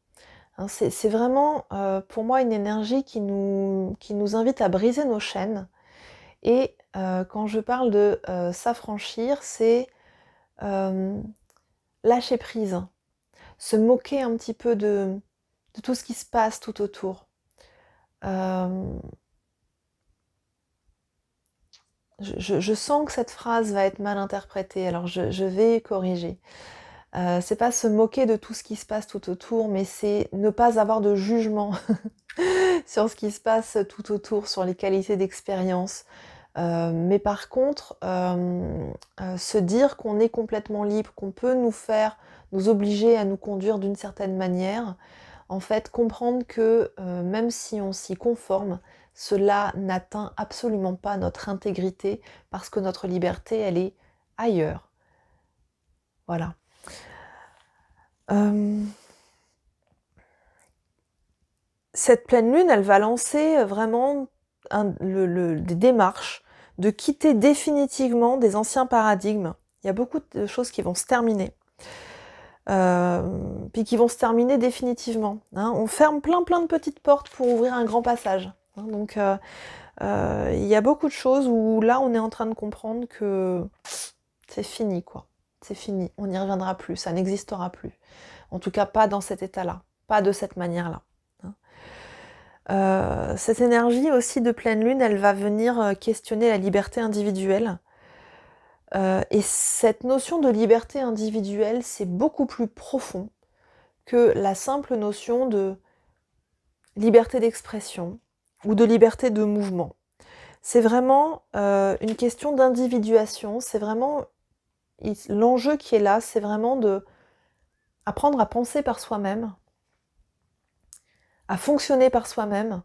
Hein, c'est vraiment pour moi une énergie qui nous invite à briser nos chaînes. Et quand je parle de s'affranchir, c'est lâcher prise, se moquer un petit peu de tout ce qui se passe tout autour. Je sens que cette phrase va être mal interprétée, alors je vais corriger. C'est pas se moquer de tout ce qui se passe tout autour, mais c'est ne pas avoir de jugement sur ce qui se passe tout autour, sur les qualités d'expérience. Mais par contre, se dire qu'on est complètement libre, qu'on peut nous obliger à nous conduire d'une certaine manière, en fait, comprendre que même si on s'y conforme, cela n'atteint absolument pas notre intégrité, parce que notre liberté, elle est ailleurs. Voilà. Cette pleine lune, elle va lancer vraiment des démarches de quitter définitivement des anciens paradigmes. Il y a beaucoup de choses qui vont se terminer. Puis qui vont se terminer définitivement. Hein. On ferme plein de petites portes pour ouvrir un grand passage. Hein. Donc il y a beaucoup de choses où là on est en train de comprendre que c'est fini quoi. C'est fini, on n'y reviendra plus, ça n'existera plus. En tout cas pas dans cet état-là, pas de cette manière-là. Cette énergie aussi de pleine lune, elle va venir questionner la liberté individuelle. Et cette notion de liberté individuelle, c'est beaucoup plus profond que la simple notion de liberté d'expression ou de liberté de mouvement. C'est vraiment une question d'individuation, c'est vraiment l'enjeu qui est là, c'est vraiment de apprendre à penser par soi-même, à fonctionner par soi-même,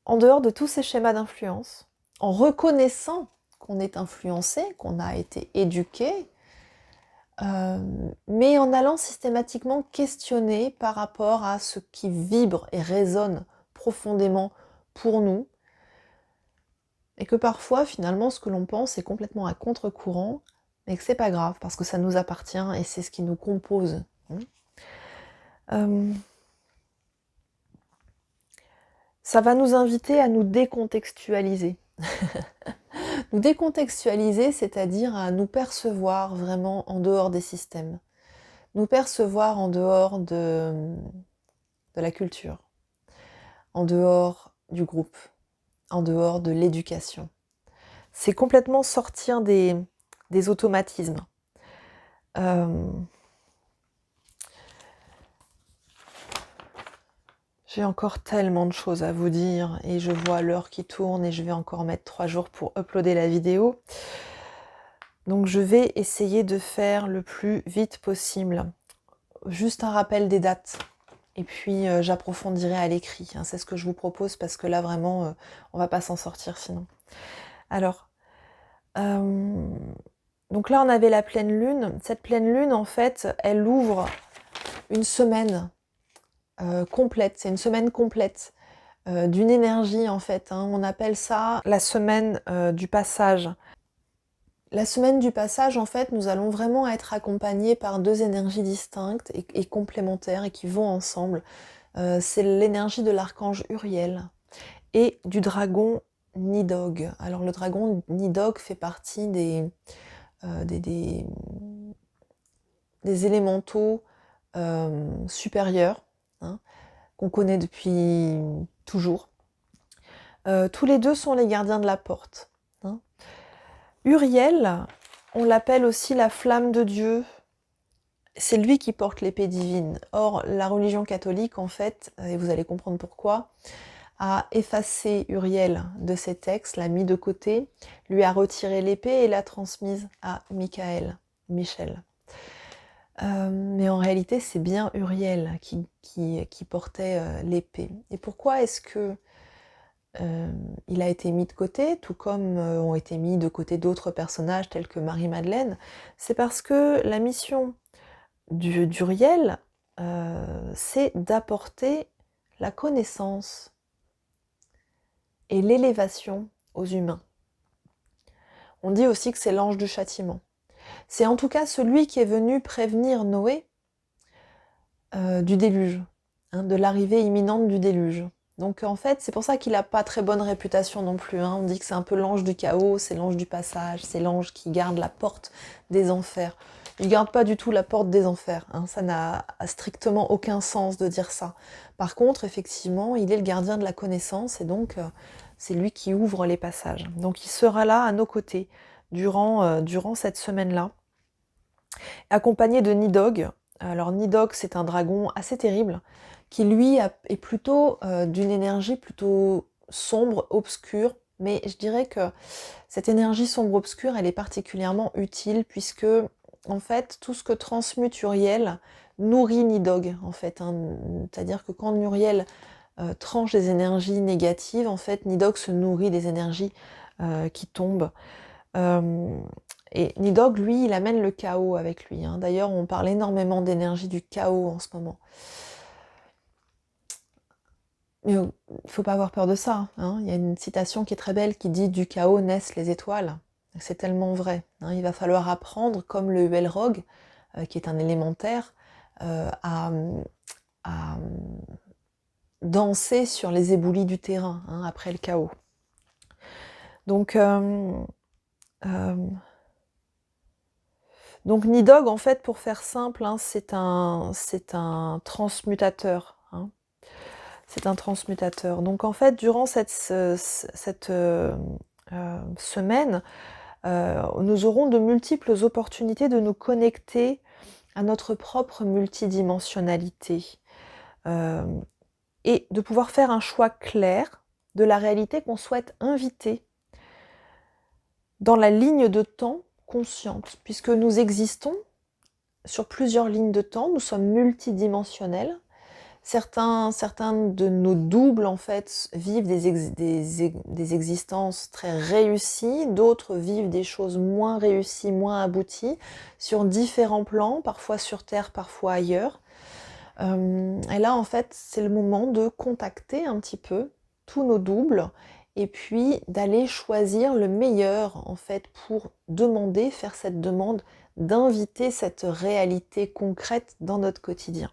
en dehors de tous ces schémas d'influence, en reconnaissant qu'on est influencé, qu'on a été éduqué, mais en allant systématiquement questionner par rapport à ce qui vibre et résonne profondément pour nous, et que parfois, finalement, ce que l'on pense est complètement à contre-courant, mais que c'est pas grave, parce que ça nous appartient et c'est ce qui nous compose. Ça va nous inviter à nous décontextualiser. Nous décontextualiser, c'est-à-dire à nous percevoir vraiment en dehors des systèmes. Nous percevoir en dehors de la culture, en dehors du groupe, en dehors de l'éducation. C'est complètement sortir des automatismes. J'ai encore tellement de choses à vous dire et je vois l'heure qui tourne et je vais encore mettre 3 jours pour uploader la vidéo. Donc je vais essayer de faire le plus vite possible. juste un rappel des dates. Et puis j'approfondirai à l'écrit. Hein, c'est ce que je vous propose parce que là vraiment, on va pas s'en sortir sinon. Alors, donc là on avait la pleine lune. Cette pleine lune, en fait, elle ouvre une semaine complète. C'est une semaine complète d'une énergie en fait. Hein. On appelle ça la semaine du passage. La semaine du passage, en fait, nous allons vraiment être accompagnés par deux énergies distinctes et complémentaires et qui vont ensemble. C'est l'énergie de l'archange Uriel et du dragon Nidog. Alors le dragon Nidog fait partie des élémentaux supérieurs, hein, qu'on connaît depuis toujours. Tous les deux sont les gardiens de la porte. Hein. Uriel, on l'appelle aussi la flamme de Dieu. C'est lui qui porte l'épée divine. Or, la religion catholique, en fait, et vous allez comprendre pourquoi, a effacé Uriel de ses textes, l'a mis de côté, lui a retiré l'épée et l'a transmise à Michel. Mais en réalité, c'est bien Uriel qui portait l'épée. Et pourquoi est-ce que il a été mis de côté, tout comme ont été mis de côté d'autres personnages tels que Marie-Madeleine? C'est parce que la mission d'Uriel, c'est d'apporter la connaissance et l'élévation aux humains. On dit aussi que c'est l'ange du châtiment. C'est en tout cas celui qui est venu prévenir Noé du déluge, hein, de l'arrivée imminente du déluge. Donc en fait, c'est pour ça qu'il n'a pas très bonne réputation non plus. Hein. On dit que c'est un peu l'ange du chaos, c'est l'ange du passage, c'est l'ange qui garde la porte des enfers. Il ne garde pas du tout la porte des enfers. Hein. Ça n'a strictement aucun sens de dire ça. Par contre, effectivement, il est le gardien de la connaissance et donc c'est lui qui ouvre les passages. Donc il sera là à nos côtés durant cette semaine-là, accompagné de Nidog. Alors Nidog, c'est un dragon assez terrible, qui lui est plutôt d'une énergie plutôt sombre, obscure, mais je dirais que cette énergie sombre-obscure, elle est particulièrement utile, puisque, en fait, tout ce que transmute Uriel nourrit Nidog, en fait. Hein. C'est-à-dire que quand Uriel tranche des énergies négatives, en fait, Nidog se nourrit des énergies qui tombent. Et Nidog, lui, il amène le chaos avec lui. Hein. D'ailleurs, on parle énormément d'énergie du chaos en ce moment. Mais il ne faut pas avoir peur de ça. Hein. Il y a une citation qui est très belle qui dit « Du chaos naissent les étoiles ». C'est tellement vrai. Hein. Il va falloir apprendre, comme le Huelrog, qui est un élémentaire, à danser sur les éboulis du terrain, hein, après le chaos. Donc Nidog, en fait, pour faire simple, hein, c'est un transmutateur. Hein. C'est un transmutateur. Donc en fait, durant cette semaine, nous aurons de multiples opportunités de nous connecter à notre propre multidimensionnalité et de pouvoir faire un choix clair de la réalité qu'on souhaite inviter dans la ligne de temps consciente, puisque nous existons sur plusieurs lignes de temps, nous sommes multidimensionnels. Certains de nos doubles, en fait, vivent des existences très réussies, d'autres vivent des choses moins réussies, moins abouties, sur différents plans, parfois sur Terre, parfois ailleurs. Et là, en fait, c'est le moment de contacter un petit peu tous nos doubles et puis d'aller choisir le meilleur, en fait, pour faire cette demande, d'inviter cette réalité concrète dans notre quotidien.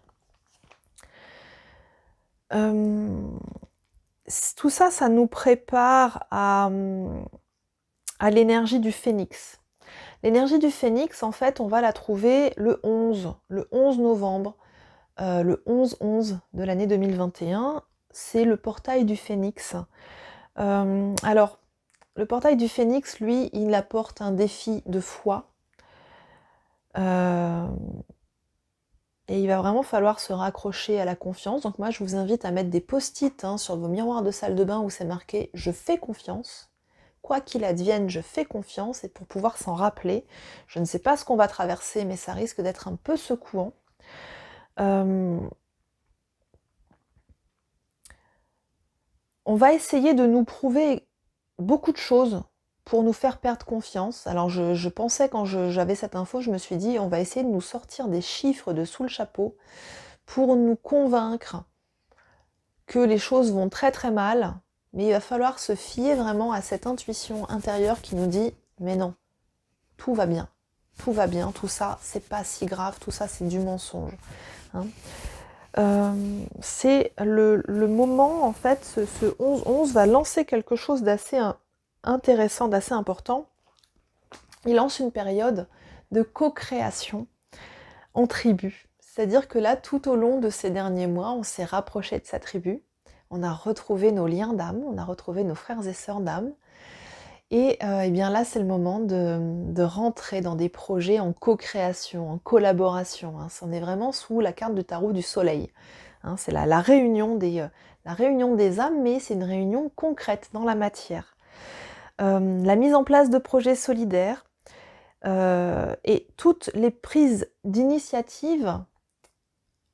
Tout ça, ça nous prépare à l'énergie du phénix. L'énergie du phénix, en fait, on va la trouver le 11 novembre, le 11-11 de l'année 2021. C'est le portail du phénix. Alors, le portail du phénix, lui, il apporte un défi de foi. Et il va vraiment falloir se raccrocher à la confiance. Donc moi, je vous invite à mettre des post-it sur vos miroirs de salle de bain où c'est marqué « Je fais confiance ». Quoi qu'il advienne, je fais confiance. Et pour pouvoir s'en rappeler, je ne sais pas ce qu'on va traverser, mais ça risque d'être un peu secouant. On va essayer de nous prouver beaucoup de choses pour nous faire perdre confiance. Alors je pensais quand j'avais cette info, je me suis dit on va essayer de nous sortir des chiffres de sous le chapeau pour nous convaincre que les choses vont très très mal, mais il va falloir se fier vraiment à cette intuition intérieure qui nous dit mais non, tout va bien, tout ça c'est pas si grave, tout ça c'est du mensonge. Hein. C'est le moment, en fait, ce 11-11 va lancer quelque chose d'assez intéressant, d'assez important. Il lance une période de co-création en tribu. C'est-à-dire que là, tout au long de ces derniers mois, on s'est rapproché de sa tribu, on a retrouvé nos liens d'âme, on a retrouvé nos frères et sœurs d'âme, et bien là, c'est le moment de rentrer dans des projets en co-création, en collaboration. Hein. On est vraiment sous la carte du tarot du soleil. Hein, c'est la réunion des âmes, mais c'est une réunion concrète dans la matière. La mise en place de projets solidaires et toutes les prises d'initiative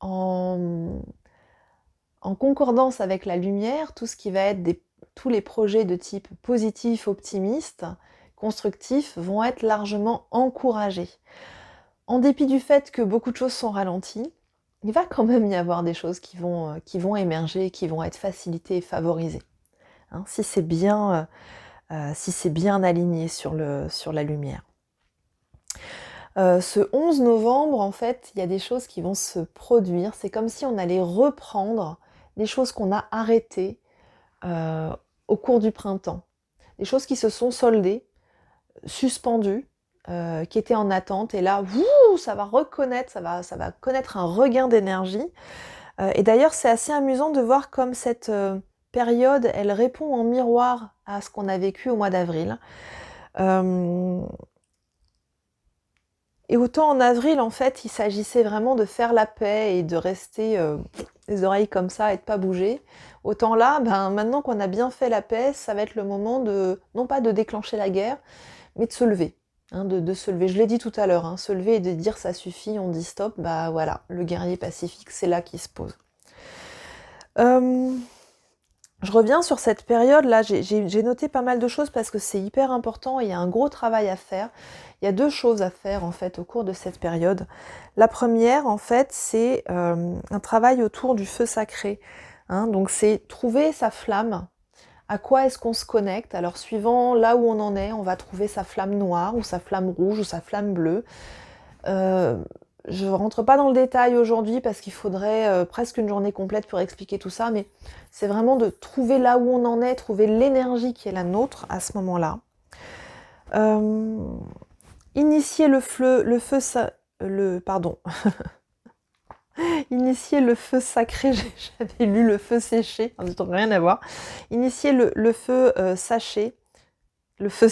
en concordance avec la lumière, tout ce qui va être tous les projets de type positif, optimiste, constructif, vont être largement encouragés. En dépit du fait que beaucoup de choses sont ralenties, il va quand même y avoir des choses qui vont émerger, qui vont être facilitées et favorisées. Hein, si c'est bien aligné sur la lumière. Ce 11 novembre, en fait, il y a des choses qui vont se produire. C'est comme si on allait reprendre des choses qu'on a arrêtées au cours du printemps. Des choses qui se sont soldées, suspendues, qui étaient en attente. Et là, ça va connaître un regain d'énergie. Et d'ailleurs, c'est assez amusant de voir comme cette période, elle répond en miroir à ce qu'on a vécu au mois d'avril. Et autant en avril, en fait, il s'agissait vraiment de faire la paix et de rester les oreilles comme ça et de pas bouger. Autant là, maintenant qu'on a bien fait la paix, ça va être le moment non pas de déclencher la guerre, mais de se lever. Hein, de se lever. Je l'ai dit tout à l'heure, hein, se lever et de dire ça suffit, on dit stop, voilà, le guerrier pacifique, c'est là qu'il se pose. Je reviens sur cette période-là, j'ai noté pas mal de choses parce que c'est hyper important et il y a un gros travail à faire. Il y a 2 choses à faire en fait au cours de cette période. La première en fait c'est un travail autour du feu sacré. Hein, donc c'est trouver sa flamme. À quoi est-ce qu'on se connecte? Alors suivant là où on en est, on va trouver sa flamme noire ou sa flamme rouge ou sa flamme bleue. Je rentre pas dans le détail aujourd'hui parce qu'il faudrait presque une journée complète pour expliquer tout ça, mais c'est vraiment de trouver là où on en est, trouver l'énergie qui est la nôtre à ce moment-là. Initier initier le feu sacré, j'avais lu le feu séché, rien à voir. Initier le feu saché, le feu...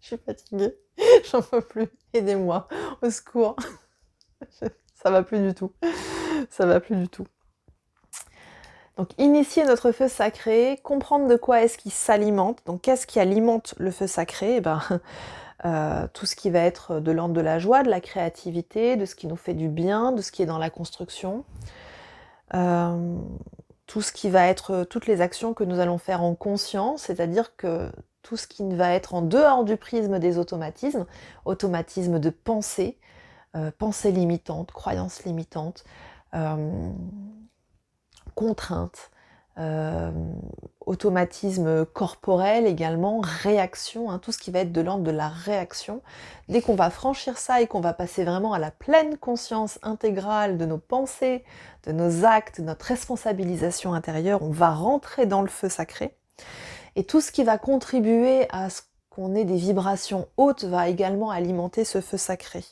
Je suis fatiguée, j'en peux plus, aidez-moi, au secours. Ça va plus du tout, ça va plus du tout. Donc initier notre feu sacré, comprendre de quoi est-ce qui s'alimente. Donc qu'est-ce qui alimente le feu sacré? Tout ce qui va être de l'ordre de la joie, de la créativité, de ce qui nous fait du bien, de ce qui est dans la construction. Tout ce qui va être toutes les actions que nous allons faire en conscience, c'est-à-dire que tout ce qui va être en dehors du prisme des automatismes, automatismes de pensée, pensée limitante, croyances limitantes, contraintes, automatisme corporel également, réaction, hein, tout ce qui va être de l'ordre de la réaction. Dès qu'on va franchir ça et qu'on va passer vraiment à la pleine conscience intégrale de nos pensées, de nos actes, de notre responsabilisation intérieure, on va rentrer dans le feu sacré. Et tout ce qui va contribuer à ce qu'on ait des vibrations hautes va également alimenter ce feu sacré.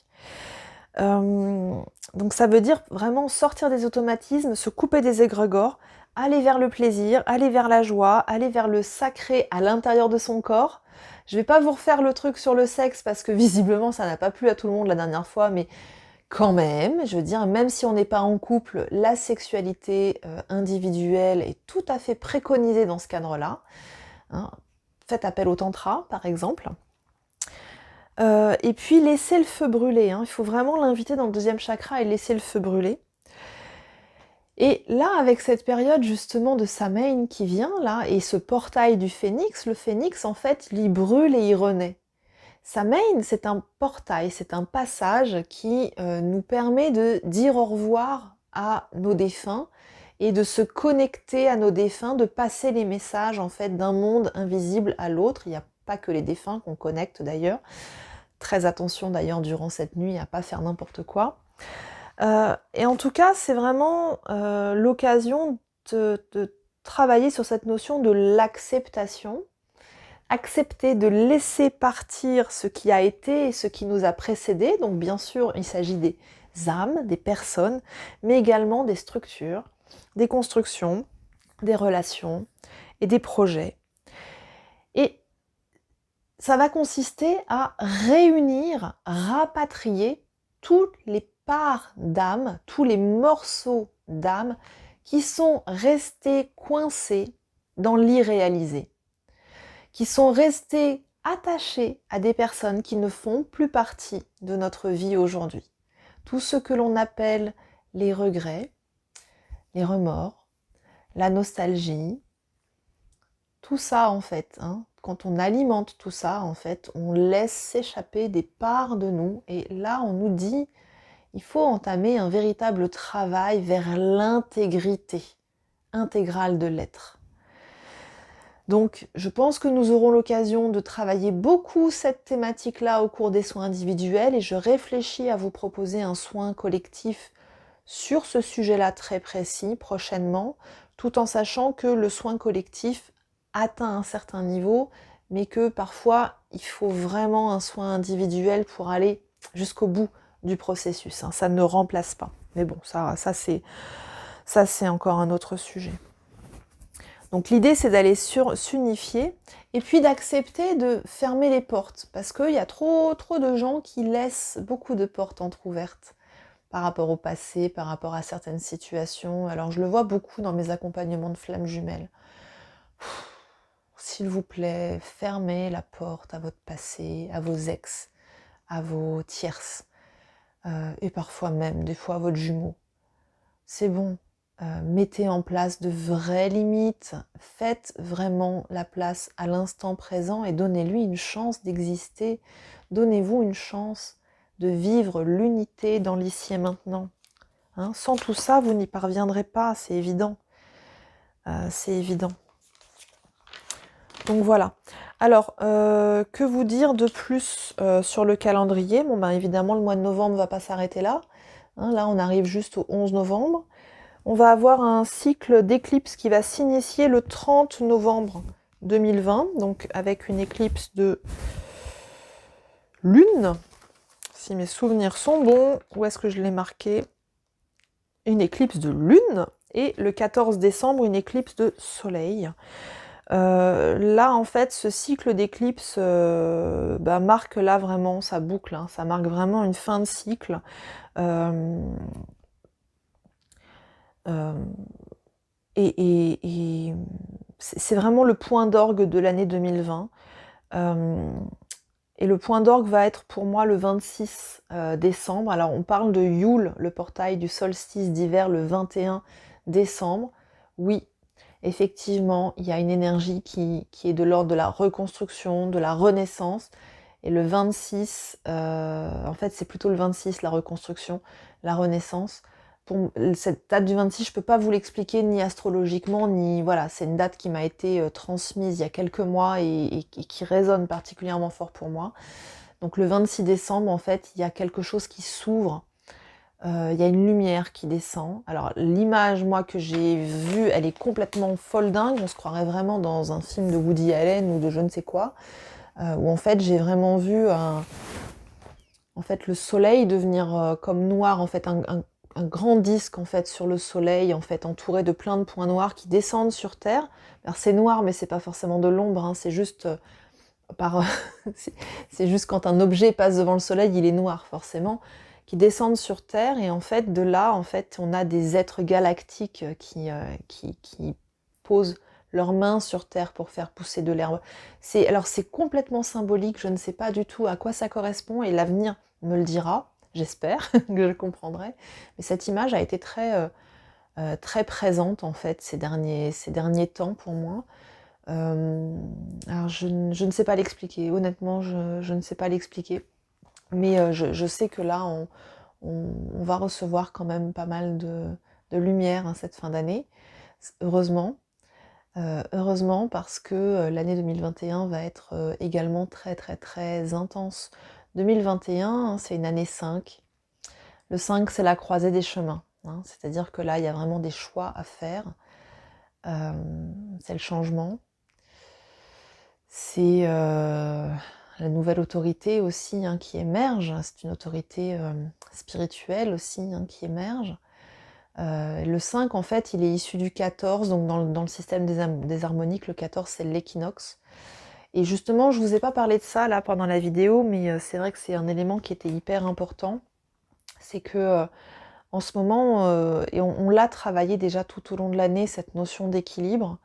Donc ça veut dire vraiment sortir des automatismes, se couper des égrégores, aller vers le plaisir, aller vers la joie, aller vers le sacré à l'intérieur de son corps. Je vais pas vous refaire le truc sur le sexe parce que visiblement ça n'a pas plu à tout le monde la dernière fois, mais quand même, je veux dire, même si on n'est pas en couple, la sexualité individuelle est tout à fait préconisée dans ce cadre-là. Hein. Faites appel au tantra, par exemple. Et puis laisser le feu brûler, hein. Il faut vraiment l'inviter dans le deuxième chakra et laisser le feu brûler. Et là, avec cette période justement de Samhain qui vient là, et ce portail du phénix, le phénix en fait, il brûle et il renaît. Samhain, c'est un portail, c'est un passage qui nous permet de dire au revoir à nos défunts et de se connecter à nos défunts, de passer les messages en fait d'un monde invisible à l'autre. Il n'y a pas que les défunts qu'on connecte d'ailleurs. Très attention d'ailleurs durant cette nuit à pas faire n'importe quoi. Et en tout cas, c'est vraiment l'occasion de travailler sur cette notion de l'acceptation. Accepter de laisser partir ce qui a été et ce qui nous a précédé. Donc bien sûr, il s'agit des âmes, des personnes, mais également des structures, des constructions, des relations et des projets. Et ça va consister à réunir, rapatrier toutes les parts d'âme, tous les morceaux d'âme qui sont restés coincés dans l'irréalisé, qui sont restés attachés à des personnes qui ne font plus partie de notre vie aujourd'hui. Tout ce que l'on appelle les regrets, les remords, la nostalgie, tout ça en fait, hein, quand on alimente tout ça, en fait, on laisse s'échapper des parts de nous et là on nous dit il faut entamer un véritable travail vers l'intégrité intégrale de l'être. Donc, je pense que nous aurons l'occasion de travailler beaucoup cette thématique-là au cours des soins individuels et je réfléchis à vous proposer un soin collectif sur ce sujet-là très précis prochainement, tout en sachant que le soin collectif atteint un certain niveau, mais que parfois il faut vraiment un soin individuel pour aller jusqu'au bout du processus. Hein. Ça ne remplace pas. Mais bon, ça c'est encore un autre sujet. Donc l'idée, c'est d'aller s'unifier et puis d'accepter de fermer les portes parce qu'il y a trop de gens qui laissent beaucoup de portes entrouvertes par rapport au passé, par rapport à certaines situations. Alors je le vois beaucoup dans mes accompagnements de flammes jumelles. S'il vous plaît, fermez la porte à votre passé, à vos ex, à vos tierces et parfois même, des fois, à votre jumeau. C'est bon. Mettez en place de vraies limites, faites vraiment la place à l'instant présent et donnez-lui une chance d'exister. Donnez-vous une chance de vivre l'unité dans l'ici et maintenant. Hein, sans tout ça, vous n'y parviendrez pas, c'est évident. C'est évident. Donc voilà. Alors, que vous dire de plus sur le calendrier? Bon, ben évidemment, le mois de novembre ne va pas s'arrêter là. Hein, là, on arrive juste au 11 novembre. On va avoir un cycle d'éclipse qui va s'initier le 30 novembre 2020, donc avec une éclipse de lune, si mes souvenirs sont bons. Où est-ce que je l'ai marqué? Une éclipse de lune, et le 14 décembre, une éclipse de soleil. Là, en fait, ce cycle d'éclipse marque là vraiment sa boucle, hein, ça marque vraiment une fin de cycle. Et c'est vraiment le point d'orgue de l'année 2020. Et le point d'orgue va être pour moi le 26 décembre. Alors on parle de Yule, le portail du solstice d'hiver, le 21 décembre. Oui, effectivement, il y a une énergie qui est de l'ordre de la reconstruction, de la renaissance. Et le 26, en fait c'est plutôt le 26 la reconstruction, la renaissance. Pour cette date du 26, je ne peux pas vous l'expliquer ni astrologiquement, ni voilà, c'est une date qui m'a été transmise il y a quelques mois et qui résonne particulièrement fort pour moi. Donc le 26 décembre, en fait, il y a quelque chose qui s'ouvre, il y a une lumière qui descend. Alors l'image, moi, que j'ai vue, elle est complètement folle dingue, on se croirait vraiment dans un film de Woody Allen ou de je ne sais quoi, où en fait j'ai vraiment vu en fait, le soleil devenir comme noir, en fait, un grand disque en fait sur le soleil, en fait entouré de plein de points noirs qui descendent sur Terre. Alors c'est noir, mais c'est pas forcément de l'ombre, hein, c'est juste c'est juste quand un objet passe devant le soleil, il est noir forcément, qui descendent sur Terre et en fait de là, en fait, on a des êtres galactiques qui posent leurs mains sur terre pour faire pousser de l'herbe. Alors c'est complètement symbolique, je ne sais pas du tout à quoi ça correspond et l'avenir me le dira, j'espère que je comprendrai. Mais cette image a été très présente en fait ces derniers temps pour moi. Alors je ne sais pas l'expliquer, honnêtement je ne sais pas l'expliquer. Mais je sais que là on va recevoir quand même pas mal de lumière hein, cette fin d'année, heureusement. Heureusement parce que l'année 2021 va être également très intense. 2021, hein, c'est une année 5. Le 5, c'est la croisée des chemins. Hein, c'est-à-dire que là, il y a vraiment des choix à faire. C'est le changement. C'est la nouvelle autorité aussi hein, qui émerge. C'est une autorité spirituelle aussi hein, qui émerge. Le 5, en fait, il est issu du 14, donc dans le système des harmoniques, le 14, c'est l'équinoxe. Et justement, je vous ai pas parlé de ça là pendant la vidéo, mais c'est vrai que c'est un élément qui était hyper important. C'est que en ce moment, et on l'a travaillé déjà tout au long de l'année, cette notion d'équilibre,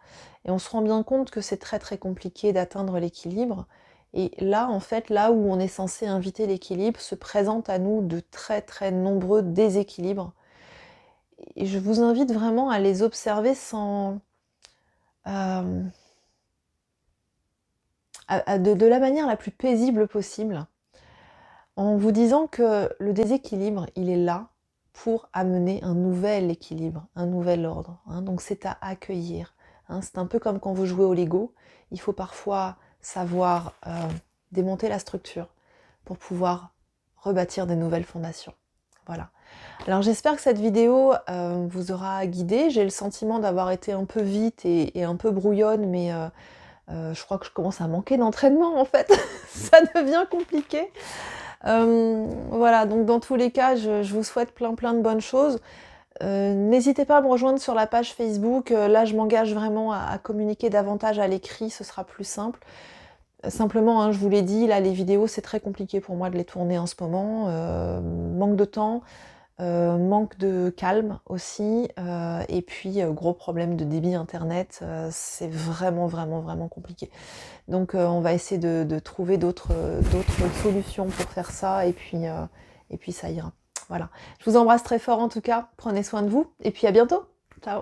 et on se rend bien compte que c'est très compliqué d'atteindre l'équilibre. Et là, en fait, là où on est censé inviter l'équilibre, se présente à nous de très nombreux déséquilibres. Et je vous invite vraiment à les observer sans... de la manière la plus paisible possible, en vous disant que le déséquilibre, il est là pour amener un nouvel équilibre, un nouvel ordre. Hein. Donc c'est à accueillir. Hein. C'est un peu comme quand vous jouez au Lego, il faut parfois savoir démonter la structure pour pouvoir rebâtir des nouvelles fondations. Voilà. Alors j'espère que cette vidéo vous aura guidé. J'ai le sentiment d'avoir été un peu vite et un peu brouillonne, mais je crois que je commence à manquer d'entraînement en fait. Ça devient compliqué. Voilà, donc dans tous les cas, je vous souhaite plein de bonnes choses. N'hésitez pas à me rejoindre sur la page Facebook. Là, je m'engage vraiment à communiquer davantage à l'écrit, ce sera plus simple. Simplement, hein, je vous l'ai dit, là, les vidéos, c'est très compliqué pour moi de les tourner en ce moment. Manque de temps. Manque de calme aussi, et puis gros problème de débit internet, c'est vraiment compliqué. Donc on va essayer de trouver d'autres solutions pour faire ça, et puis ça ira. Voilà. Je vous embrasse très fort en tout cas, prenez soin de vous, et puis à bientôt. Ciao.